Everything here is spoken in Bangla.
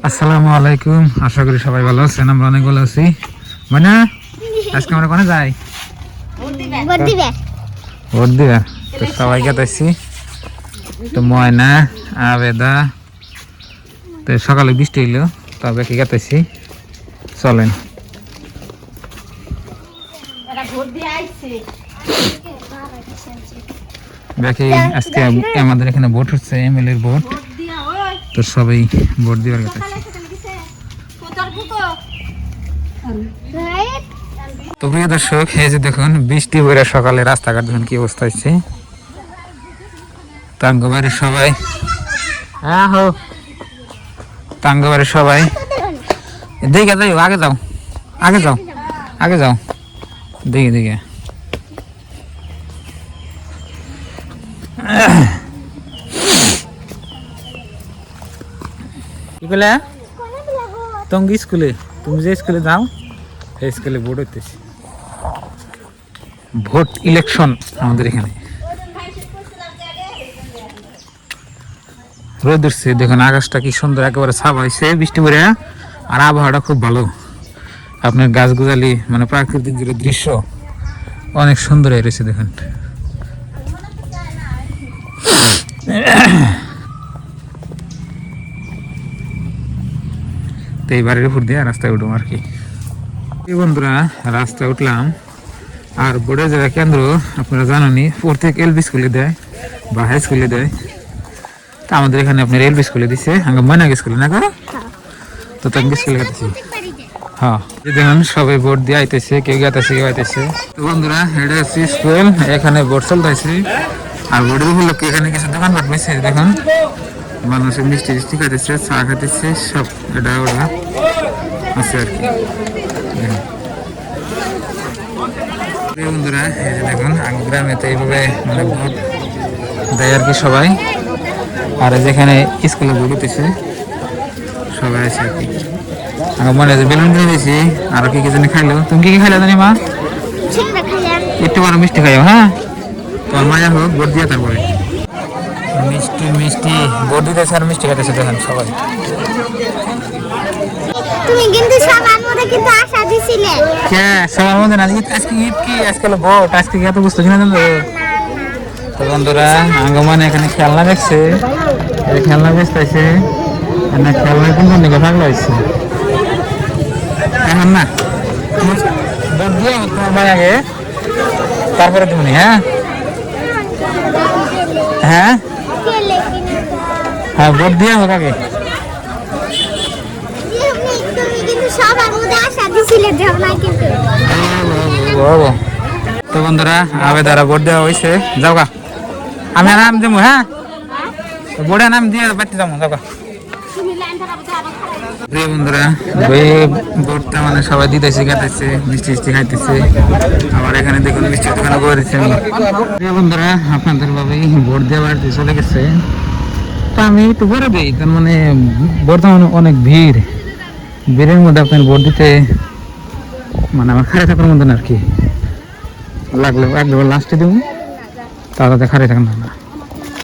আসসালামু আলাইকুম, আশা করি সবাই ভালো আছেন। আমরা অনেক ভালো আছি। মানে আজকে আমরা কোনে যাই? ভোট দিবে। তো সবাইকে দেখছি, তো ময়না আবেদা, তো সকালে বৃষ্টি হইলো, তবে কি গাতেছি, চলেন। দেখি আজকে আমাদের এখানে ভোট হচ্ছে, এমএলএর ভোট, তো সবাই ভোট দিবার কথা। তো প্রিয় দর্শক, এই যে দেখুন বৃষ্টি হয়ে সকালে রাস্তাঘাট দেখুন কি অবস্থা হচ্ছে। তাঙ্গবাড়ির সবাই তাঙ্গবাড়ির সবাই দেখে যাই, আগে যাও আগে যাও আগে যাও, দেখে দেখে কি বলে টঙ্গি স্কুলে, তুমি যে স্কুলে যাও এই স্কুলে ভোট হইতেছে, ভোট ইলেকশন আমাদের এখানে। রোদ উঠছে দেখুন, আকাশটা কি সুন্দর, একেবারে ছাপ হয়েছে বৃষ্টি পরে, আর আবহাওয়াটা খুব ভালো। আপনার গাছ গুজালি মানে প্রাকৃতিক যে দৃশ্য অনেক সুন্দর হয়ে রয়েছে দেখুন। তো এই বাড়ির উপর দিয়ে রাস্তায় উঠবো আর কি। বন্ধুরা, রাস্তায় উঠলাম, আর বোর্ডের যারা কেন্দ্র আপনারা জানেনই, প্রত্যেক এলপি স্কুলে দেয় বা হাই স্কুলে দেয়। তা আমাদের এখানে আপনার এলপি স্কুলে দিচ্ছে, আগে ময়নাগ স্কুলে না করো, তো তাকে স্কুলে গেতেছি। হ্যাঁ, দেখুন সবাই ভোট দিয়ে আইতেছে, কেউ গেতেছে কেউ আইতেছে। তো বন্ধুরা, এটা হচ্ছে স্কুল, এখানে ভোট চলতেছে। আর ভোটের উপলক্ষে এখানে কিছু দোকানপাট বেছে দেখুন, মানুষের মিষ্টি টিষ্টি খাইতেছে, চা খাইতেছে, সব এটা ওরা আছে আর কি। বন্ধুরা, এই যে দেখুন গ্রামে তো এইভাবে মানে ভোট দেয় আর কি সবাই। আর যেখানে স্কুলে ভোট হতেছে সবাই আছে আর কি। আমার মনে হয় বেলুন কিনে দিয়েছি, আর কি কি জানি খাইলো। তুমি কি কি খাইলে জানি মা? একটু বড় মিষ্টি খাইও, হ্যাঁ তোমার মজা হোক, ভোট দিয়ে তারপরে মিষ্টি মিষ্টি ভোট দিতেছে আর মিষ্টি খাইতেছে দেখেন সবাই। তুমি কিন্তু সবার মধ্যে কিন্তু আশা দিছিলে। হ্যাঁ, সবার মধ্যে না, আজকে ঈদ কি আজকে হলো ভোট, আজকে এত বুঝতে কিনা জানো। তো বন্ধুরা, আঙ্গমান এখানে খেলনা দেখছে, খেলনা বেচতেছে, খেলনা কিন্তু নিকে থাকলে হয়েছে এখন না। ভোট দিয়ে তোমার ভাই আগে, তারপরে তুমি। হ্যাঁ হ্যাঁ হ্যাঁ, ভোট দিয়ে হোক আগে। তো বন্ধুরা, আবেদারা ভোট দেওয়া হয়েছে, যাও গা, আমি নাম দেবো। হ্যাঁ, বোর্ডে নাম দিয়ে বাড়তে যাবো, যাও গা। বন্ধুরা, ভোটটা মানে সবাই দিতেছে, খাইতেছে, মিষ্টি মিষ্টি খাইতেছে। আবার এখানে দেখুন মিষ্টি দোকানে করেছে। বন্ধুরা, আপনাদের ভাবেই ভোট দেওয়া বাড়িতে চলে গেছে। তা আমি একটু করে দিই, তার মানে বর্তমানে অনেক ভিড়ের মধ্যে আপনার ভোট দিতে মানে আমার খারে থাকার মতন আর কি লাগলো, একবার লাস্টে দেবো, তাতে খারে থাকেন না।